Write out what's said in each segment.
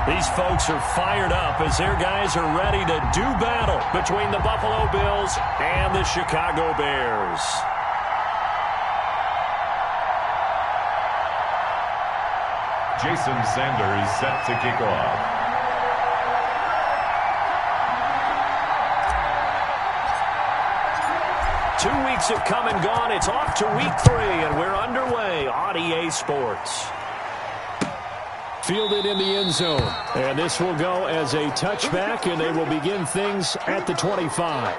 These folks are fired up as their guys are ready to do battle between the Buffalo Bills and the Chicago Bears. Jason Sanders set to kick off. Two weeks have come and gone. It's off to week 3, and we're underway on EA Sports. Fielded in the end zone. And this will go as a touchback, and they will begin things at the 25.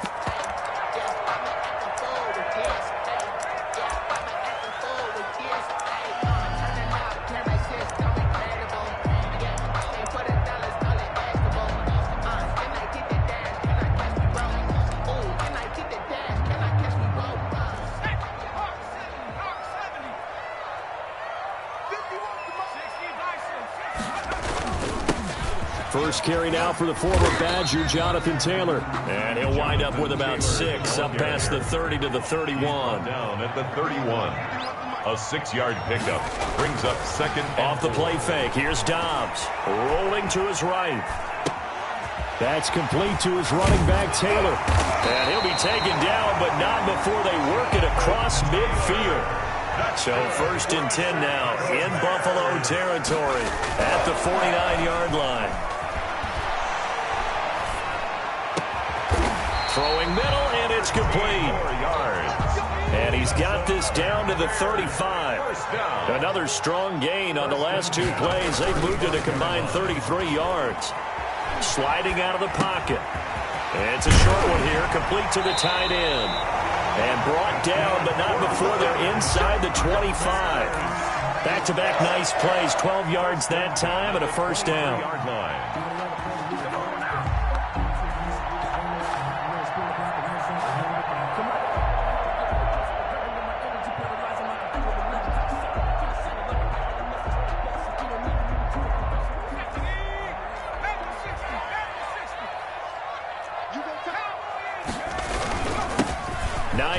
First carry now for the former Badger, Jonathan Taylor. And he'll wind up with about 6 up past the 30 to the 31. Down at the 31. A 6-yard pickup brings up second. Off the play fake. Here's Dobbs rolling to his right. That's complete to his running back, Taylor. And he'll be taken down, but not before they work it across midfield. So first and 10 now in Buffalo territory at the 49-yard line. Throwing middle, and it's complete. 4 yards. And he's got this down to the 35. Another strong gain on the last 2 plays. They've moved it a combined 33 yards. Sliding out of the pocket. And it's a short one here, complete to the tight end. And brought down, but not before they're inside the 25. Back-to-back nice plays, 12 yards that time and a first down. Yard line.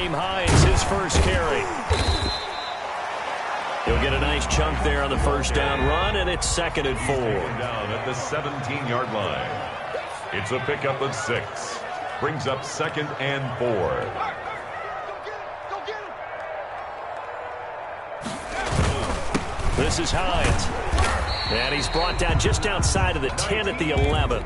Hines, his first carry. He'll get a nice chunk there on the first down run, and it's 2nd and 4. Down at the 17-yard line. It's a pickup of 6. Brings up 2nd and 4. This is Hines. And he's brought down just outside of the 10 at the 11.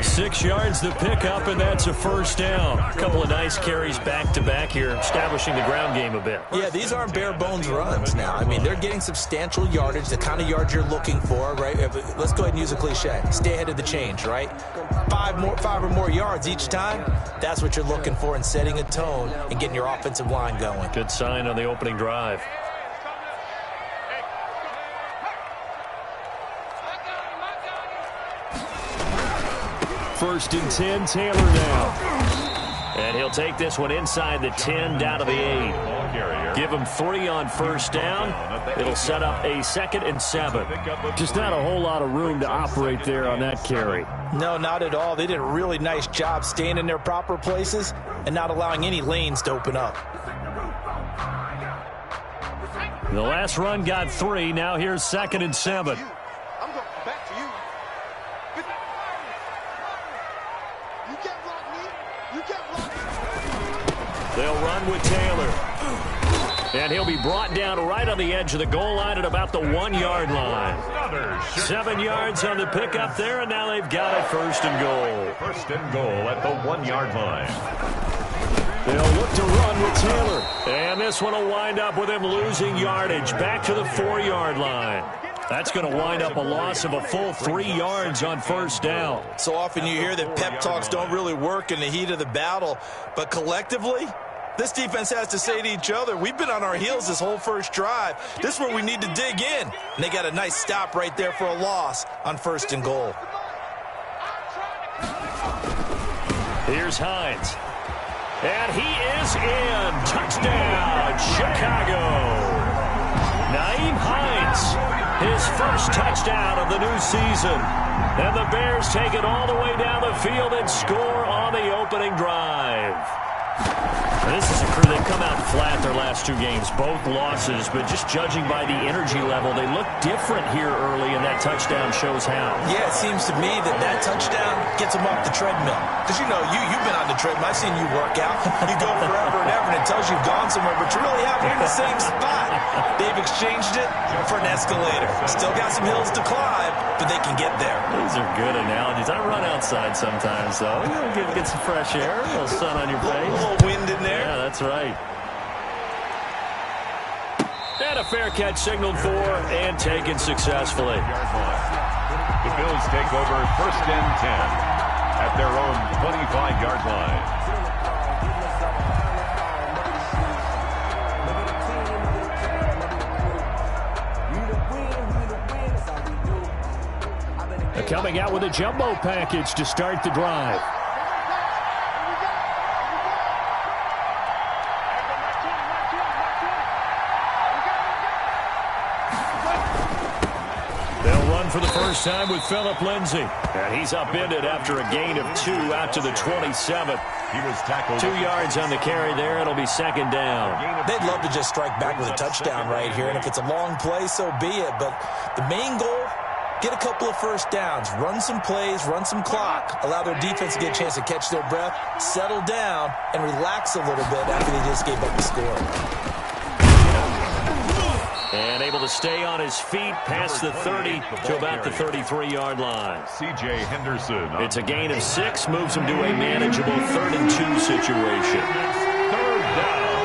6 yards to pick up, and that's a first down. A couple of nice carries back-to-back here, establishing the ground game a bit. Yeah, these aren't bare-bones runs now. I mean, they're getting substantial yardage, the kind of yards you're looking for, right? Let's go ahead and use a cliche. Stay ahead of the change, right? 5 or more yards each time, that's what you're looking for in setting a tone and getting your offensive line going. Good sign on the opening drive. First and 10, Taylor now. And he'll take this one inside the 10, down to the 8. Give him 3 on first down. It'll set up a 2nd and 7. Just not a whole lot of room to operate there on that carry. No, not at all. They did a really nice job staying in their proper places and not allowing any lanes to open up. The last run got 3. Now here's 2nd and 7. They'll run with Taylor. And he'll be brought down right on the edge of the goal line at about the 1-yard line. 7 yards on the pickup there, and now they've got it 1st and goal. 1st and goal at the 1-yard line. They'll look to run with Taylor. And this one will wind up with him losing yardage back to the 4-yard line. That's going to wind up a loss of a full 3 yards on first down. So often you hear that pep talks don't really work in the heat of the battle, but collectively, this defense has to say to each other, we've been on our heels this whole first drive. This is where we need to dig in. And they got a nice stop right there for a loss on 1st and goal. Here's Hines. And he is in. Touchdown, Chicago. Nyheim Hines, his first touchdown of the new season. And the Bears take it all the way down the field and score on the opening drive. This is a crew that come out flat their last 2 games, both losses, but just judging by the energy level, they look different here early, and that touchdown shows how. Yeah, it seems to me that touchdown gets them off the treadmill. Because, you know, you've been on the treadmill. I've seen you work out. You go forever and ever, and it tells you you've gone somewhere, but you really haven't in the same spot. They've exchanged it for an escalator. Still got some hills to climb, but they can get there. These are good analogies. I run outside sometimes, though. Get some fresh air, a little sun on your face. A little wind in there. Yeah, that's right. And a fair catch signaled for and taken successfully. The Bills take over 1st and 10 at their own 25-yard line. They're coming out with a jumbo package to start the drive. For the first time with Phillip Lindsay. And he's upended after a gain of 2 out to the 27th. He was tackled. 2 yards on the carry there. It'll be 2nd down. They'd love to just strike back with a touchdown right here. And if it's a long play, so be it. But the main goal, get a couple of first downs. Run some plays, run some clock. Allow their defense to get a chance to catch their breath, settle down, and relax a little bit after they just gave up the score. And able to stay on his feet past the 30 to about the 33-yard line. C.J. Henderson. It's a gain of 6, moves him to a manageable 3rd and 2 situation. 3rd down.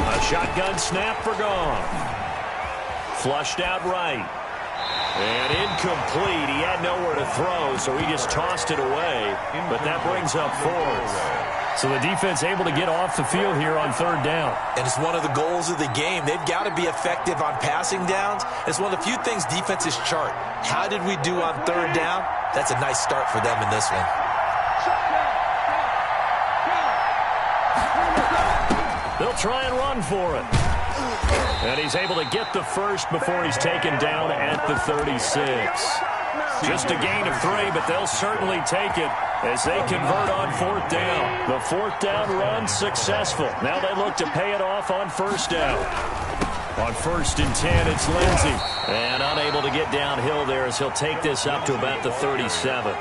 A shotgun snap for Goff. Flushed out right. And incomplete. He had nowhere to throw, so he just tossed it away. But that brings up 4th. So the defense able to get off the field here on 3rd down. And it's one of the goals of the game. They've got to be effective on passing downs. It's one of the few things defenses chart. How did we do on 3rd down? That's a nice start for them in this one. They'll try and run for it. And he's able to get the first before he's taken down at the 36. Just a gain of 3, but they'll certainly take it as they convert on 4th down. The 4th down run successful. Now they look to pay it off on 1st down. On 1st and 10, it's Lindsay. And unable to get downhill there as he'll take this up to about the 37.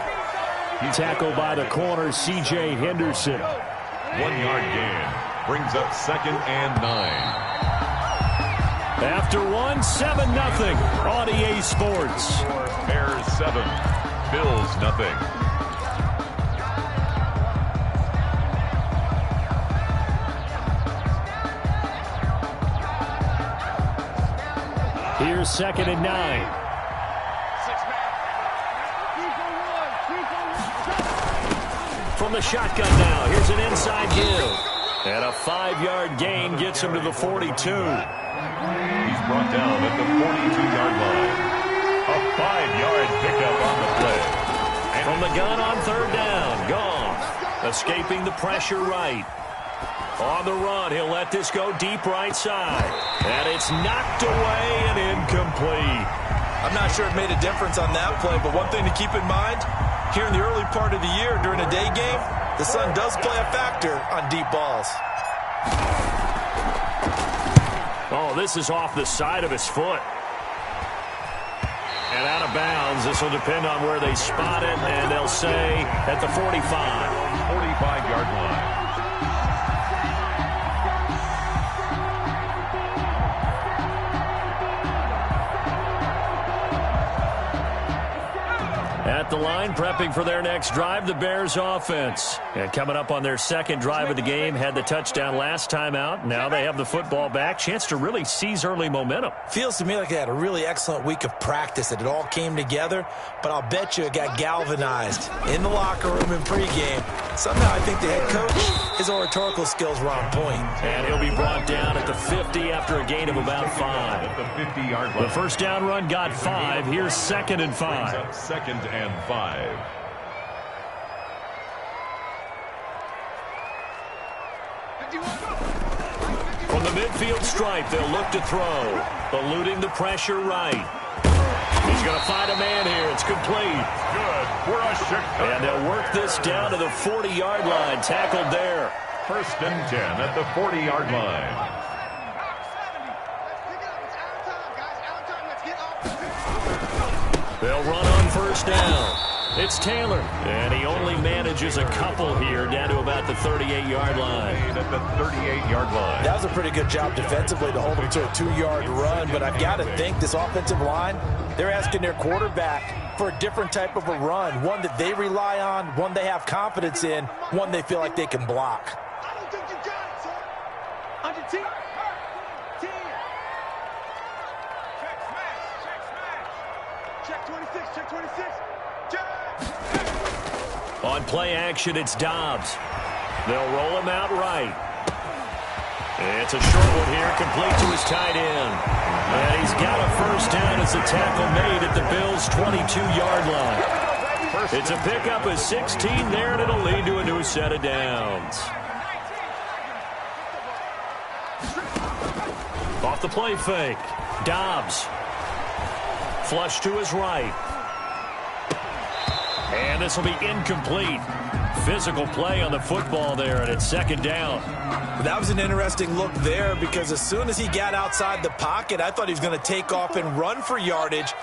Tackled by the corner, C.J. Henderson. 1-yard gain. Brings up 2nd and 9. After 1, 7-0 on EA Sports. Bears 7, Bills nothing. Here's 2nd and 9. From the shotgun now, here's an inside give. And a 5-yard gain gets him to the 42. He's brought down at the 42-yard line. A 5-yard pickup on the play. And from the gun on 3rd down, Goff escaping the pressure right. On the run, he'll let this go deep right side. And it's knocked away and incomplete. I'm not sure it made a difference on that play, but one thing to keep in mind, here in the early part of the year during a day game, the sun does play a factor on deep balls. Oh, this is off the side of his foot. And out of bounds. This will depend on where they spot it, and they'll say at the 45. 45-yard line. At the line, prepping for their next drive, the Bears offense. And coming up on their 2nd drive of the game, had the touchdown last time out. Now they have the football back. Chance to really seize early momentum. Feels to me like they had a really excellent week of practice, that it all came together. But I'll bet you it got galvanized in the locker room in pregame. Somehow I think the head coach, his oratorical skills were on point. And he'll be brought down at the 50 after a gain of about 5. At the 50-yard line. The first down run got 5. Here's 2nd and 5. 2nd and 5. From the midfield stripe, they'll look to throw. Eluding the pressure right. He's going to find a man here. It's complete. Good. for a Chicago. And they'll work this down to the 40-yard line. Tackled there. 1st and 10 at the 40-yard line. They'll run on 1st down. It's Taylor, and he only manages a couple here down to about the 38-yard line. At the 38-yard line. That was a pretty good job defensively to hold him to a 2-yard run, but I've got to think this offensive line, they're asking their quarterback for a different type of a run, one that they rely on, one they have confidence in, one they feel like they can block. I don't think you got it, sir. On your team. Check 26, check 26. On play action, it's Dobbs. They'll roll him out right. It's a short one here, complete to his tight end. And he's got a 1st down as a tackle made at the Bills' 22-yard line. It's a pickup of 16 there, and it'll lead to a new set of downs. Off the play fake, Dobbs. Flush to his right. And this will be incomplete. Physical play on the football there, and it's 2nd down. That was an interesting look there because as soon as he got outside the pocket, I thought he was going to take off and run for yardage.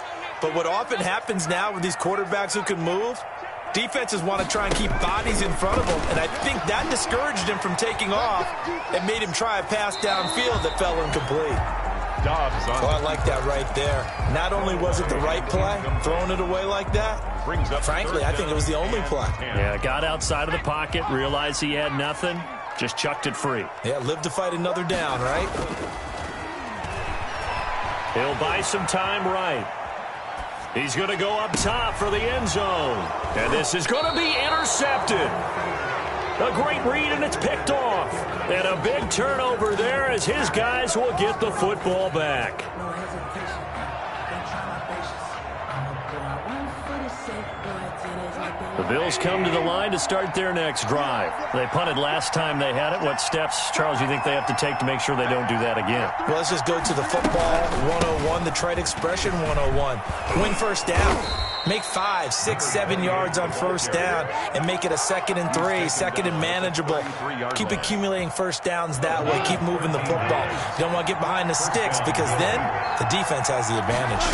But what often happens now with these quarterbacks who can move, defenses want to try and keep bodies in front of them, and I think that discouraged him from taking off and made him try a pass downfield that fell incomplete. Dobbs on. Oh, I like that right there. Not only was it the right play, throwing it away like that, frankly, I think it was the only play. Yeah, got outside of the pocket, realized he had nothing, just chucked it free. Yeah, live to fight another down, right? He'll buy some time right. He's going to go up top for the end zone. And this is going to be intercepted. A great read, and it's picked off. And a big turnover there as his guys will get the football back. The Bills come to the line to start their next drive. They punted last time they had it. What steps, Charles, you think they have to take to make sure they don't do that again? Well, let's just go to the football 101, the trite expression 101. Win 1st down. Make 5, 6, 7 yards on 1st down and make it a 2nd and 3, 2nd and manageable. Keep accumulating 1st downs that way. Keep moving the football. You don't want to get behind the sticks because then the defense has the advantage.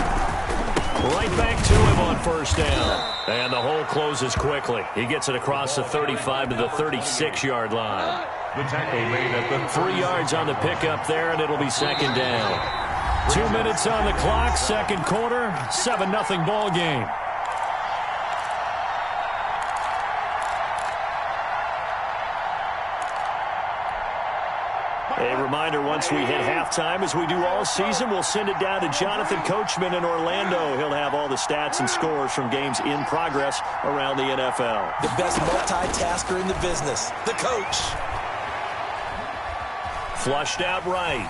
Right back to him on 1st down. And the hole closes quickly. He gets it across the 35 to the 36-yard line. The tackle made at the 3 yards on the pickup there, and it'll be 2nd down. 2 minutes on the clock, 2nd quarter, 7-0 ball game. A reminder, once we hit halftime, as we do all season, we'll send it down to Jonathan Coachman in Orlando. He'll have all the stats and scores from games in progress around the NFL. The best multitasker in the business, the coach. Flushed out right.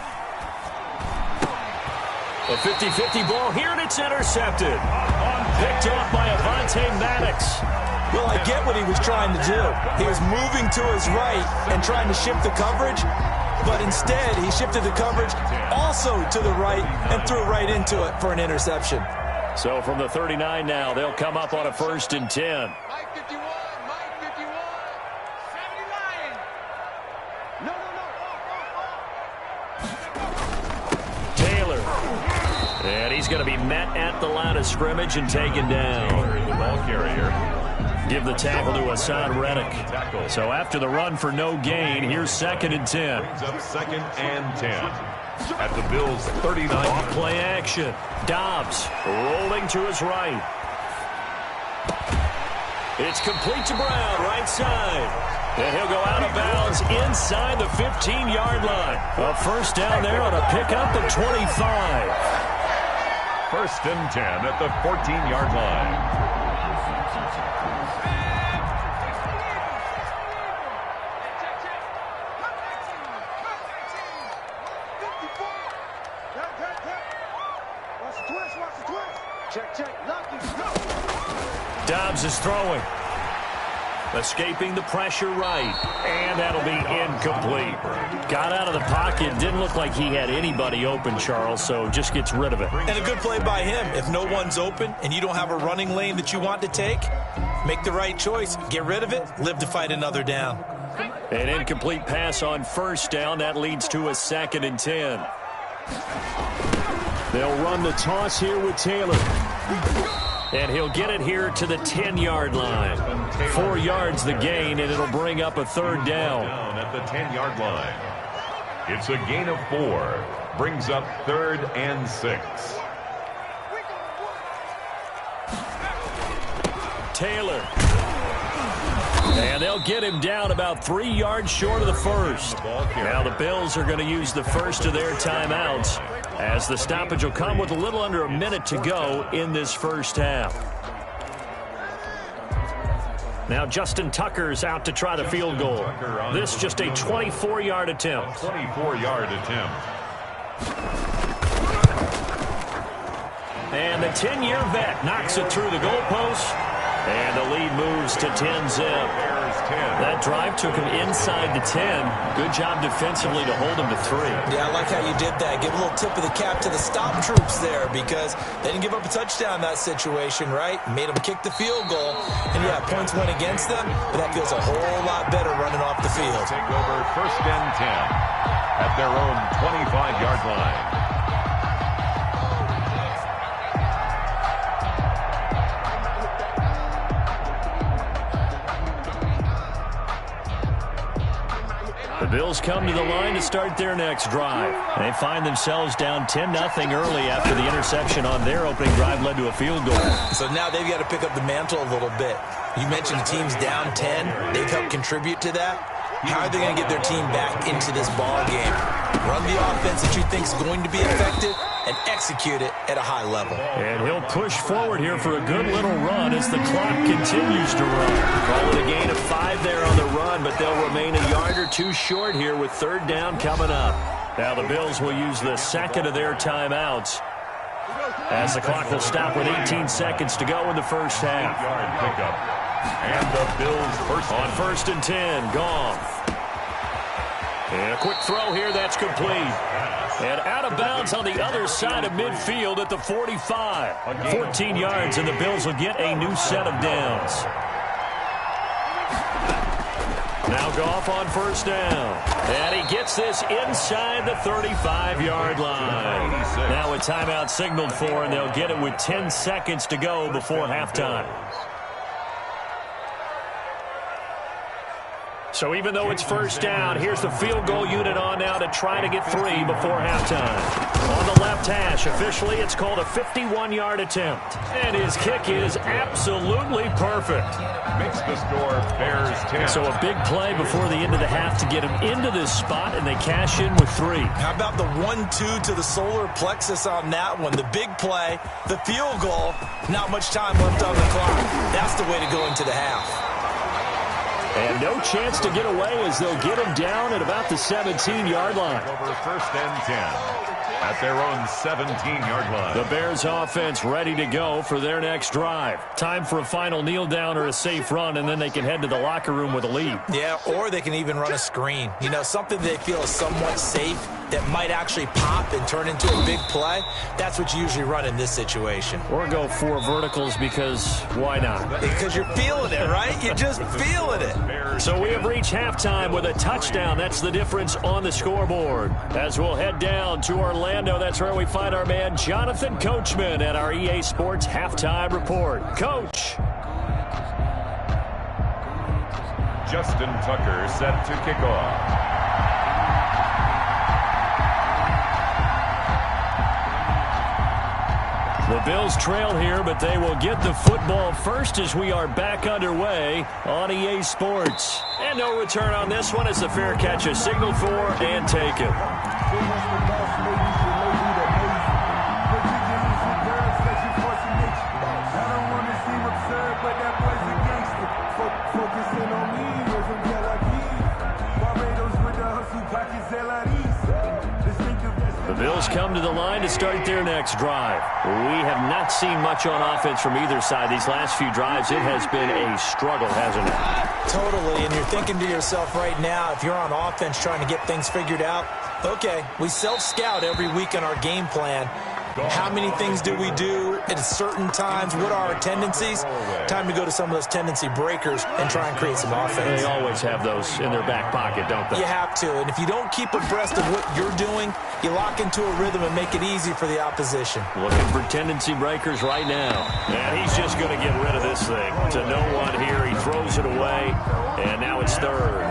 A 50-50 ball here, and it's intercepted. Picked off by Avonte Maddox. Well, I get what he was trying to do. He was moving to his right and trying to shift the coverage, but instead he shifted the coverage also to the right and threw right into it for an interception. So from the 39 now, they'll come up on a 1st and 10. Mike 51, Mike 51. 79. No. Taylor. And he's going to be met at the line of scrimmage and taken down. The ball carrier. Give the tackle to Hassan Reddick. So after the run for no gain, here's 2nd and 10. Brings up 2nd and 10. At the Bills' 39. Off play action. Dobbs rolling to his right. It's complete to Brown, right side. And he'll go out of bounds inside the 15-yard line. A 1st down there on a pickup at 25. 1st and 10 at the 14-yard line. Check. Dobbs is throwing. Escaping the pressure right. And that'll be incomplete. Got out of the pocket. Didn't look like he had anybody open, Charles, so just gets rid of it. And a good play by him. If no one's open and you don't have a running lane that you want to take, make the right choice. Get rid of it. Live to fight another down. An incomplete pass on first down. That leads to a 2nd and 10. They'll run the toss here with Taylor. And he'll get it here to the 10-yard line. 4 yards the gain, and it'll bring up a 3rd down. At the 10-yard line. It's a gain of 4. Brings up 3rd and 6. Taylor. And they'll get him down about 3 yards short of the first. Now the Bills are going to use the first of their timeouts, as the stoppage will come with a little under a minute to go in this first half. Now Justin Tucker's out to try the field goal. This just a 24-yard attempt. 24-yard attempt. And the 10-year vet knocks it through the goalpost. And the lead moves to 10-zip. That drive took him inside the 10. Good job defensively to hold him to 3. Yeah, I like how you did that. Give a little tip of the cap to the stop troops there, because they didn't give up a touchdown in that situation, right? Made them kick the field goal. And, yeah, points went against them, but that feels a whole lot better running off the field. Take over 1st and 10 at their own 25-yard line. The Bills come to the line to start their next drive. They find themselves down 10-0 early after the interception on their opening drive led to a field goal. So now they've got to pick up the mantle a little bit. You mentioned the team's down 10. They've helped contribute to that. How are they going to get their team back into this ball game? Run the offense that you think is going to be effective and execute it at a high level. And he'll push forward here for a good little run as the clock continues to run. Call it a gain of 5 there on the run, but they'll remain a yard or 2 short here with 3rd down coming up. Now the Bills will use the 2nd of their timeouts, as the clock will stop with 18 seconds to go in the first half. Yard pickup. And the Bills first on 1st and 10, Goff. And a quick throw here, that's complete. And out of bounds on the other side of midfield at the 45. 14 yards, and the Bills will get a new set of downs. Now Goff on 1st down. And he gets this inside the 35-yard line. Now a timeout signaled for, and they'll get it with 10 seconds to go before halftime. So even though it's 1st down, here's the field goal unit on now to try to get 3 before halftime. On the left hash, officially it's called a 51-yard attempt. And his kick is absolutely perfect. Makes the score Bears 10. So a big play before the end of the half to get him into this spot, and they cash in with 3. How about the 1-2 to the solar plexus on that one? The big play, the field goal, not much time left on the clock. That's the way to go into the half. And no chance to get away as they'll get him down at about the 17-yard line. Over 1st and 10 at their own 17-yard line. The Bears offense ready to go for their next drive. Time for a final kneel down or a safe run, and then they can head to the locker room with a lead. Yeah, or they can even run a screen. You know, something they feel is somewhat safe that might actually pop and turn into a big play. That's what you usually run in this situation. Or go 4 verticals, because why not? Because you're feeling it, right? You're just feeling it. So we have reached halftime with a touchdown. That's the difference on the scoreboard. As we'll head down to Orlando, that's where we find our man Jonathan Coachman at our EA Sports Halftime Report. Coach. Justin Tucker set to kick off. The Bills trail here, but they will get the football first as we are back underway on EA Sports. And no return on this one as the fair catch is signaled for and taken. The Bills come to the line to start their next drive. We have not seen much on offense from either side these last few drives. It has been a struggle, hasn't it? Totally, and you're thinking to yourself right now, if you're on offense trying to get things figured out, okay, we self-scout every week on our game plan. How many things do we do at certain times? What are our tendencies? Time to go to some of those tendency breakers and try and create some offense. They always have those in their back pocket, don't they? You have to, and if you don't keep abreast of what you're doing, you lock into a rhythm and make it easy for the opposition. Looking for tendency breakers right now. And he's just going to get rid of this thing. To no one here. He throws it away, and now it's third.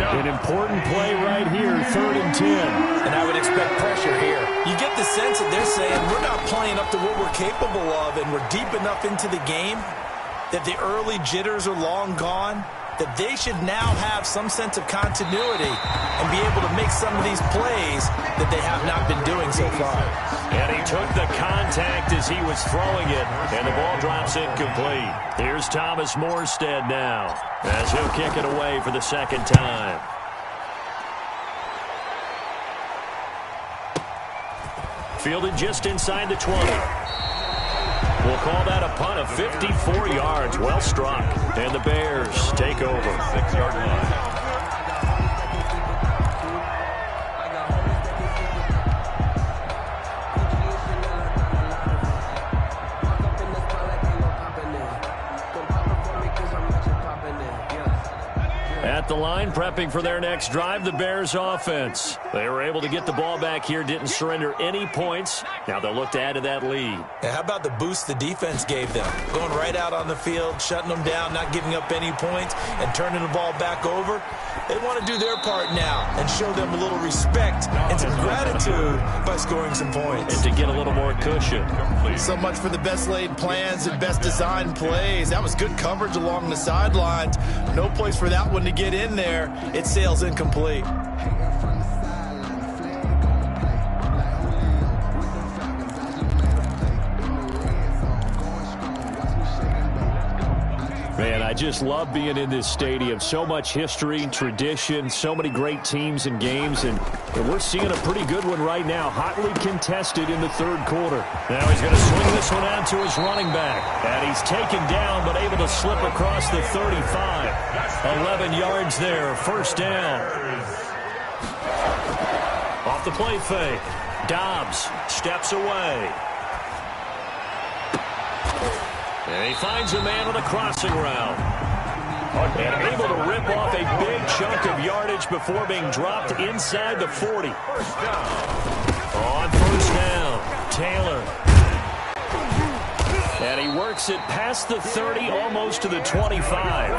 An important play right here, 3rd and 10. And I would expect pressure here. You get the sense that they're saying we're not playing up to what we're capable of, and we're deep enough into the game that the early jitters are long gone, that they should now have some sense of continuity and be able to make some of these plays that they have not been doing so far. And he took the contact as he was throwing it, and the ball drops incomplete. Here's Thomas Morstead now, as he'll kick it away for the second time. Fielded just inside the 20. We'll call that a punt of 54 yards. Well struck. And the Bears take over. 6-yard line. At the line, prepping for their next drive, the Bears offense. They were able to get the ball back here, didn't surrender any points. Now they'll look to add to that lead. Yeah, how about the boost the defense gave them? Going right out on the field, shutting them down, not giving up any points, and turning the ball back over. They want to do their part now and show them a little respect and some gratitude by scoring some points. And to get a little more cushion. So much for the best laid plans and best designed plays. That was good coverage along the sidelines. No place for that one to get in there. It sails incomplete. Man, I just love being in this stadium. So much history, tradition, so many great teams and games, and we're seeing a pretty good one right now, hotly contested in the third quarter. Now he's going to swing this one out to his running back, and he's taken down but able to slip across the 35. 11 yards there, first down. Off the play fake, Dobbs steps away. And he finds a man on a crossing route. And able to rip off a big chunk of yardage before being dropped inside the 40. On first down, Taylor. And he works it past the 30, almost to the 25.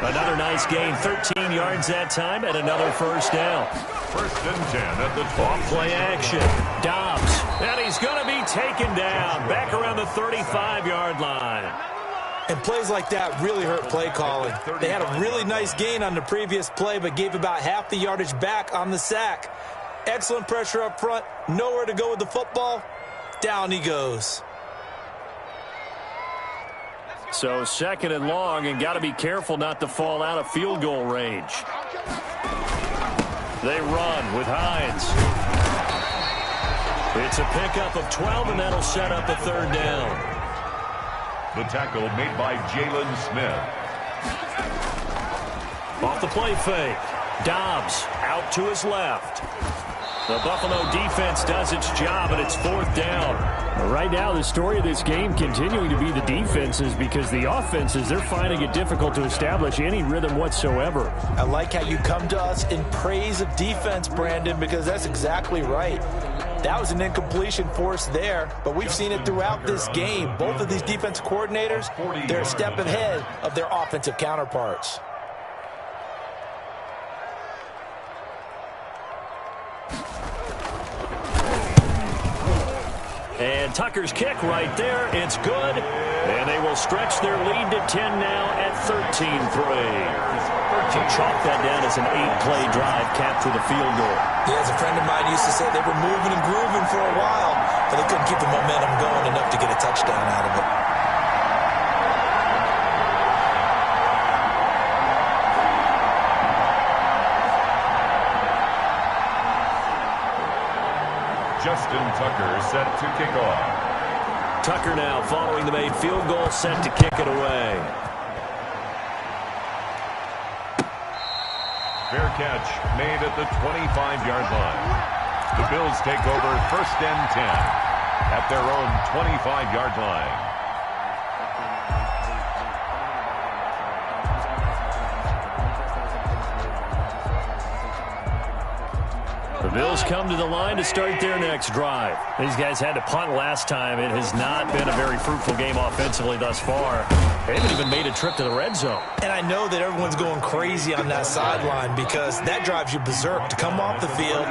Another nice gain, 13 yards that time, and another first down. 1st and 10 at the 20. Off play action, Dobbs. And he's going to be taken down, back around the 35-yard line. And plays like that really hurt play calling. They had a really nice gain on the previous play, but gave about half the yardage back on the sack. Excellent pressure up front, nowhere to go with the football. Down he goes. So 2nd and long, and got to be careful not to fall out of field goal range. They run with Hines. It's a pickup of 12, and that'll set up a 3rd down. The tackle made by Jalen Smith. Off the play fake. Dobbs out to his left. The Buffalo defense does its job, and it's 4th down. Right now, the story of this game continuing to be the defenses, because the offenses, they're finding it difficult to establish any rhythm whatsoever. I like how you come to us in praise of defense, Brandon, because that's exactly right. That was an incompletion force there, but we've seen it throughout this game. Both of these defense coordinators, they're a step ahead of their offensive counterparts. And Tucker's kick right there. It's good. And they will stretch their lead to 10 now at 13-3. So chalk that down as an 8-play drive, capture the field goal. Yeah, as a friend of mine used to say, they were moving and grooving for a while, but they couldn't keep the momentum going enough to get a touchdown out of it. Justin Tucker set to kick off. Tucker now following the made field goal, set to kick it away. Fair catch made at the 25-yard line. The Bills take over 1st and 10 at their own 25-yard line. The Bills come to the line to start their next drive. These guys had to punt last time. It has not been a very fruitful game offensively thus far. They haven't even made a trip to the red zone. And I know that everyone's going crazy on that sideline because that drives you berserk to come off the field,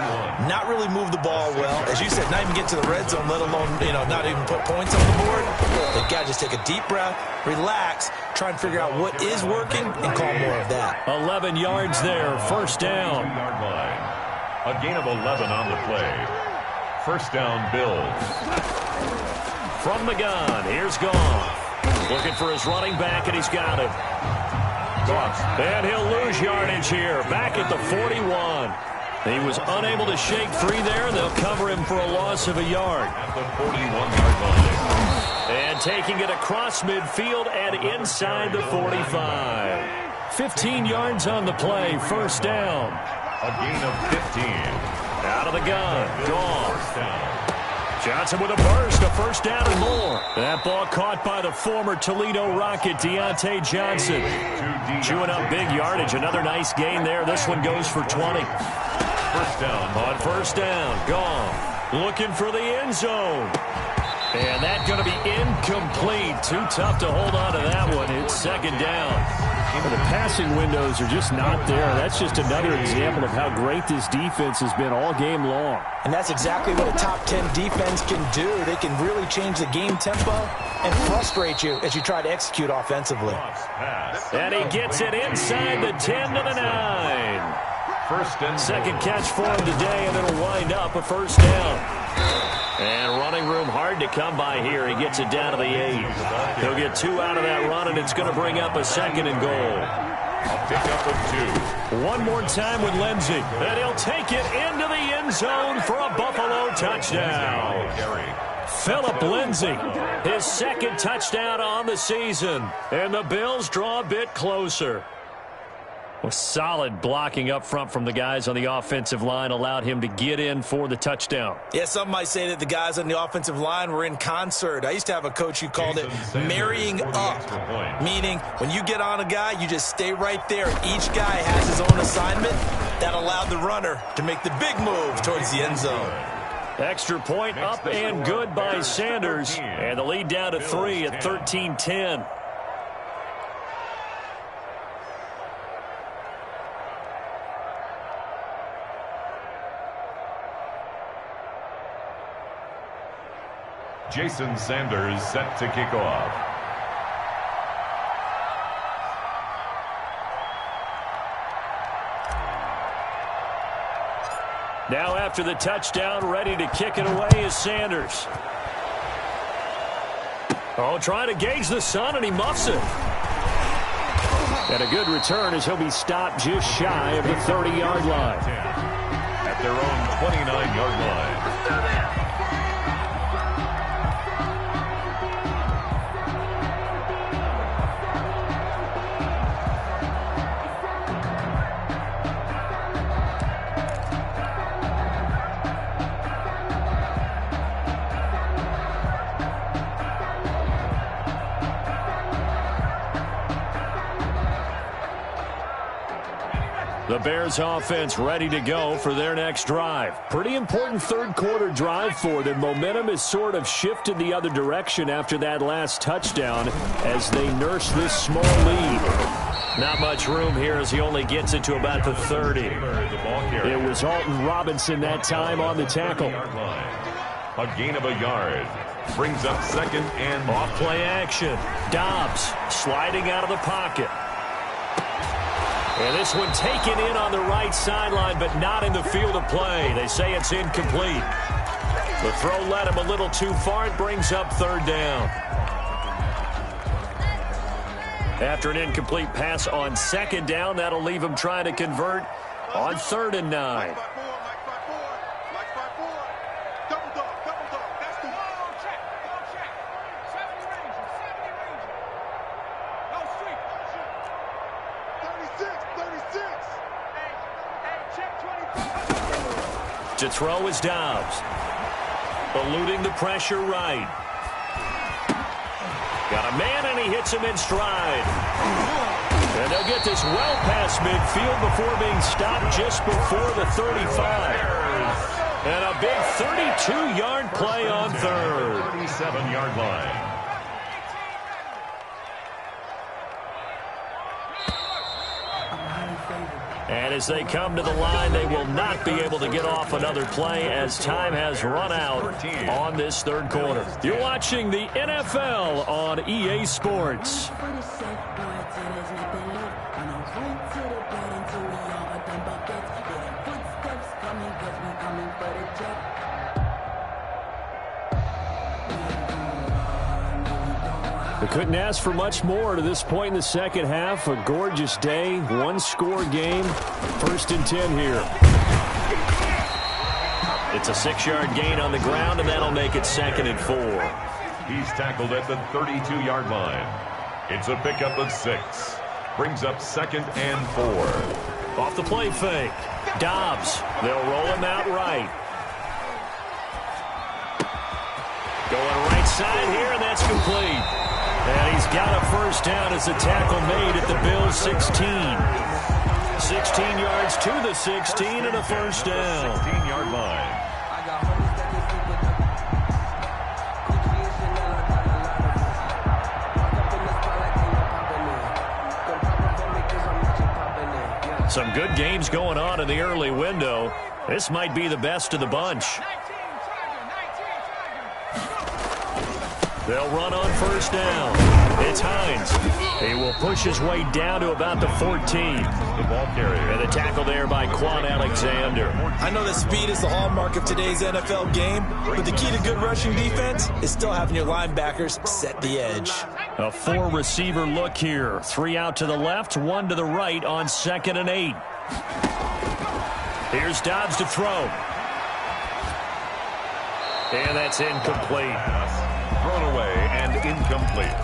not really move the ball well. As you said, not even get to the red zone, let alone, not even put points on the board. They've got to just take a deep breath, relax, try and figure out what is working, and call more of that. 11 yards there, 1st down. A gain of 11 on the play. 1st down, Bills. From the gun, here's Goff. Looking for his running back, and he's got it. And he'll lose yardage here, back at the 41. He was unable to shake free there, and they'll cover him for a loss of a yard. At the 41-yard line. And taking it across midfield and inside the 45. 15 yards on the play, 1st down. A gain of 15. Out of the gun, Goff. Johnson with a burst, a 1st down and more. That ball caught by the former Toledo Rocket, Deontay Johnson. Chewing up big yardage, another nice gain there. This one goes for 20. 1st down. On 1st down, Goff looking for the end zone. And that's going to be incomplete. Too tough to hold on to that one. It's 2nd down. Well, the passing windows are just not there. That's just another example of how great this defense has been all game long. And that's exactly what a top 10 defense can do. They can really change the game tempo and frustrate you as you try to execute offensively. And he gets it inside the 10 to the 9. 1st and 2nd catch for him today, and it'll wind up a 1st down. And running room hard to come by here. He gets it down to the 8. He'll get 2 out of that run, and it's going to bring up a 2nd and goal. A pickup of 2. One more time with Lindsey, and he'll take it into the end zone for a Buffalo touchdown. Philip Lindsey, his 2nd touchdown on the season, and the Bills draw a bit closer. Well, solid blocking up front from the guys on the offensive line allowed him to get in for the touchdown. Yeah, some might say that the guys on the offensive line were in concert. I used to have a coach who called it marrying up, meaning when you get on a guy, you just stay right there. Each guy has his own assignment. That allowed the runner to make the big move towards the end zone. Extra point up and good by Sanders, and the lead down to 3 at 13-10. Jason Sanders set to kick off. Now after the touchdown, ready to kick it away is Sanders. Oh, trying to gauge the sun, and he muffs it. And a good return as he'll be stopped just shy of the 30-yard line. At their own 29-yard line. The Bears offense ready to go for their next drive. Pretty important 3rd quarter drive for them. Momentum has sort of shifted the other direction after that last touchdown as they nurse this small lead. Not much room here as he only gets it to about the 30. It was Alton Robinson that time on the tackle. A gain of a yard. Brings up 2nd and off play action. Dobbs sliding out of the pocket. And this one taken in on the right sideline, but not in the field of play. They say it's incomplete. The throw led him a little too far. It brings up 3rd down. After an incomplete pass on 2nd down, that'll leave him trying to convert on 3rd and 9. Double dog. To throw is Dobbs. Eluding the pressure right. Got a man, and he hits him in stride. And they'll get this well past midfield before being stopped just before the 35. And a big 32-yard play on third. 37-yard line. And as they come to the line, they will not be able to get off another play as time has run out on this third quarter. You're watching the NFL on EA Sports. They couldn't ask for much more to this point in the second half. A gorgeous day, one-score game. 1st and 10 here. It's a 6-yard gain on the ground, and that'll make it 2nd and 4. He's tackled at the 32-yard line. It's a pickup of 6. Brings up 2nd and 4. Off the play fake. Dobbs. They'll roll him out right. Going right side here, and that's complete. And he's got a first down as the tackle made at the Bills' 16. 16 yards to the 16 and a first down. 16-yard line. Some good games going on in the early window. This might be the best of the bunch. They'll run on first down. It's Hines. He will push his way down to about the 14. The ball carrier. And a tackle there by Quan Alexander. I know that speed is the hallmark of today's NFL game, but the key to good rushing defense is still having your linebackers set the edge. A 4-receiver look here. 3 out to the left, 1 to the right on 2nd and 8. Here's Dobbs to throw. And that's incomplete. Thrown away and incomplete.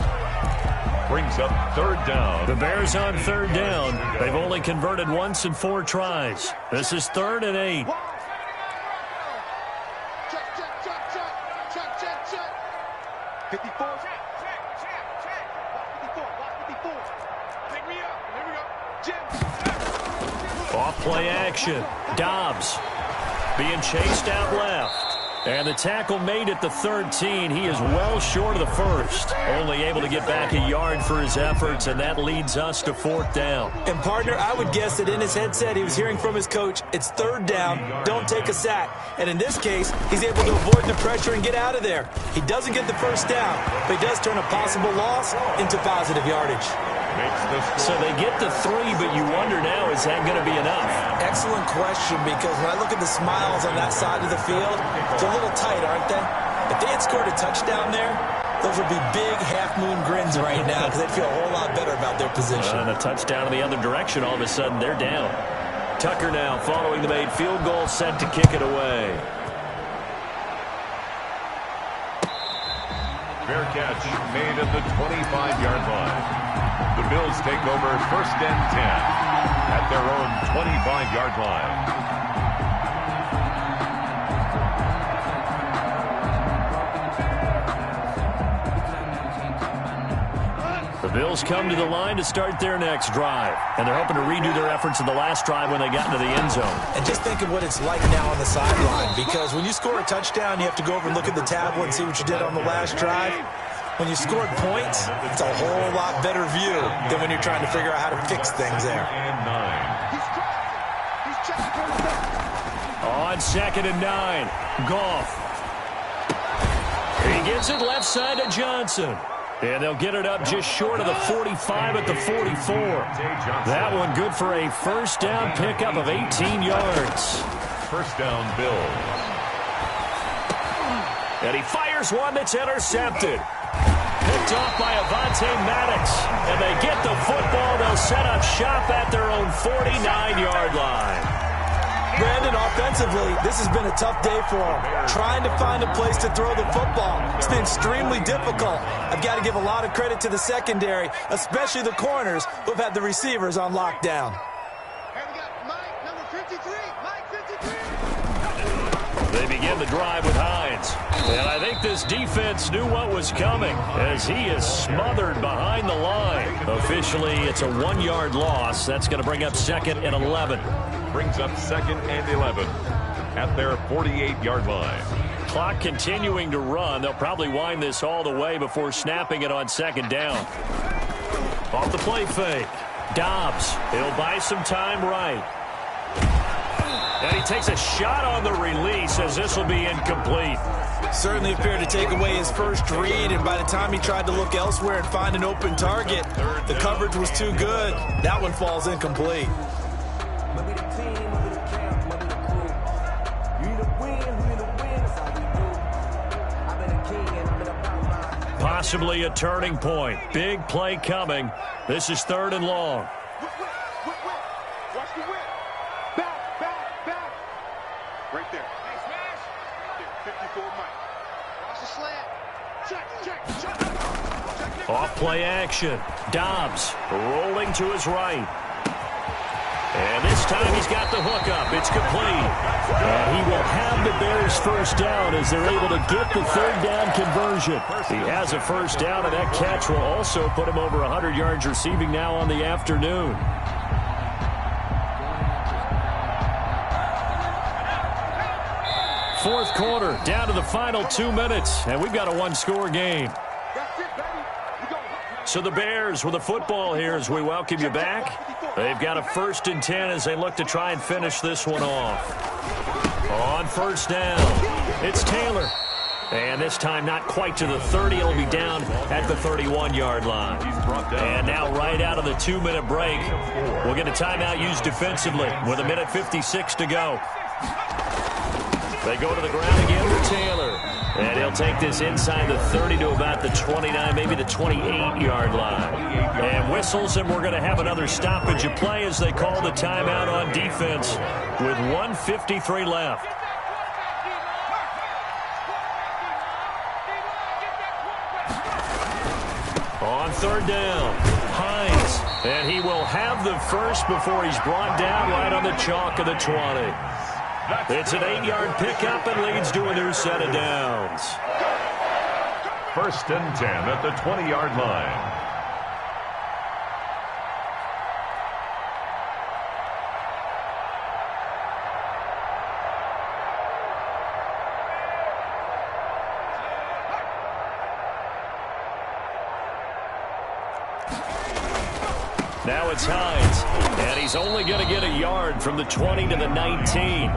Brings up 3rd down. The Bears on 3rd down. They've only converted once in 4 tries. This is 3rd and 8. Check. 54. Pick me up. Here we go. Jim. Off play action. Dobbs being chased out left. And the tackle made at the 13. He is well short of the first. Only able to get back a yard for his efforts, and that leads us to 4th down. And, partner, I would guess that in his headset he was hearing from his coach, it's 3rd down, don't take a sack. And in this case, he's able to avoid the pressure and get out of there. He doesn't get the first down, but he does turn a possible loss into positive yardage. So they get the 3, but you wonder now, is that going to be enough? Excellent question, because when I look at the smiles on that side of the field, they're a little tight, aren't they? If they had scored a touchdown there, those would be big half-moon grins right now because they'd feel a whole lot better about their position. And a touchdown in the other direction, all of a sudden they're down. Tucker now following the made field goal, set to kick it away. Fair catch made at the 25-yard line. The Bills take over 1st and 10 at their own 25-yard line. The Bills come to the line to start their next drive, and they're hoping to redo their efforts in the last drive when they got into the end zone. And just think of what it's like now on the sideline, because when you score a touchdown, you have to go over and look at the tablet and see what you did on the last drive. When you scored points, it's a whole lot better view than when you're trying to figure out how to fix things there. On 2nd and 9, Goff. He gives it left side to Johnson. And they'll get it up just short of the 45 at the 44. That one good for a first down pickup of 18 yards. First down, Bills. And he fires one that's intercepted. Picked off by Avonte Maddox. And they get the football. They'll set up shop at their own 49-yard line. Brandon, offensively, this has been a tough day for him. Trying to find a place to throw the football. It's been extremely difficult. I've got to give a lot of credit to the secondary, especially the corners who've had the receivers on lockdown. And we got Mike, number 53. Mike, 53. begin the drive with Hines. And I think this defense knew what was coming as he is smothered behind the line. Officially, it's a 1-yard loss. That's going to bring up 2nd and 11. Brings up 2nd and 11 at their 48-yard line. Clock continuing to run. They'll probably wind this all the way before snapping it on 2nd down. Off the play fake. Dobbs. He'll buy some time right. And he takes a shot on the release as this will be incomplete. Certainly appeared to take away his first read, and by the time he tried to look elsewhere and find an open target, the coverage was too good. That one falls incomplete. Possibly a turning point. Big play coming. This is 3rd and long. Watch the whip. Back. Right there. Nice smash. Right there. 54 Mike. Watch the slant. Check. Off play action. Dobbs rolling to his right. And this time he's got the hook up. It's complete. And he will have the Bears first down as they're able to get the 3rd down conversion. He has a first down, and that catch will also put him over 100 yards receiving now on the afternoon. Fourth quarter, down to the final 2 minutes, and we've got a 1-score game. So the Bears with the football here as we welcome you back. They've got a 1st and 10 as they look to try and finish this one off. On 1st down, it's Taylor. And this time not quite to the 30. It'll be down at the 31-yard line. And now right out of the 2-minute break, we'll get a timeout used defensively with 1:56 to go. They go to the ground again for Taylor. And he'll take this inside the 30 to about the 29, maybe the 28-yard line. And whistles, and we're going to have another stoppage of play as they call the timeout on defense with 1:53 left. On 3rd down, Hines. And he will have the first before he's brought down right on the chalk of the 20. It's an 8-yard pickup and leads to a new set of downs. 1st and 10 at the 20-yard line. Now it's Hines, and he's only going to get a yard from the 20 to the 19.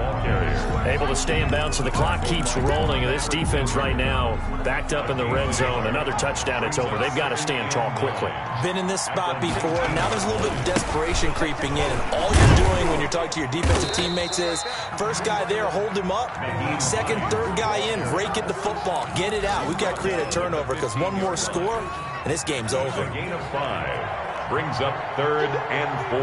Able to stay in bounds, so the clock keeps rolling. This defense right now backed up in the red zone. Another touchdown, it's over. They've got to stand tall quickly. Been in this spot before. Now there's a little bit of desperation creeping in, and all you're doing when you're talking to your defensive teammates is first guy there, hold him up. Second, third guy in, rake at the football. Get it out. We've got to create a turnover because one more score, and this game's over. Gain of 5. Brings up 3rd and 4.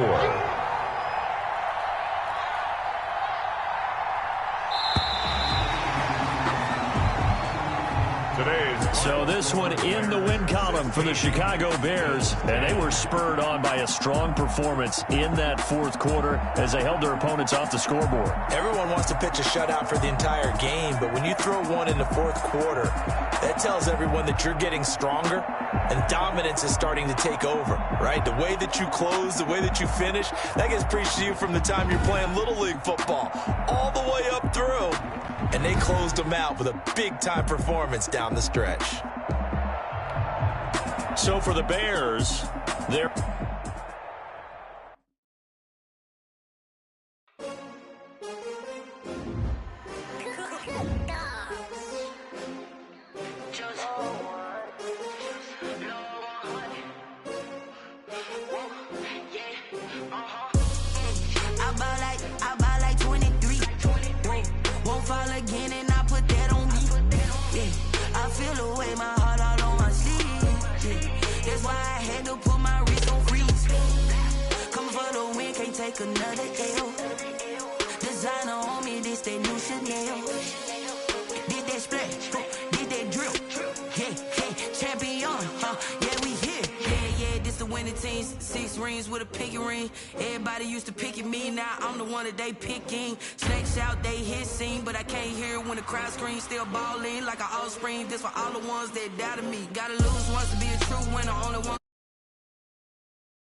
So this one in the win column for the Chicago Bears, and they were spurred on by a strong performance in that 4th quarter as they held their opponents off the scoreboard. Everyone wants to pitch a shutout for the entire game, but when you throw one in the 4th quarter, that tells everyone that you're getting stronger and dominance is starting to take over, right? The way that you close, the way that you finish, that gets preached to you from the time you're playing Little League football all the way up through. And they closed them out with a big-time performance down the stretch. So for the Bears, they're... Another L. Designer on me, this that new Chanel. Did that splash, did that drill. Yeah, champion, yeah, we here. Yeah, this the winning team, 6 dreams with a pinky ring. Everybody used to pick at me, now I'm the one that they picking. Snakes out, they hissing, but I can't hear when the crowd screams. Still balling like an offspring. This for all the ones that doubted me. Gotta lose once to be a true winner. Only one.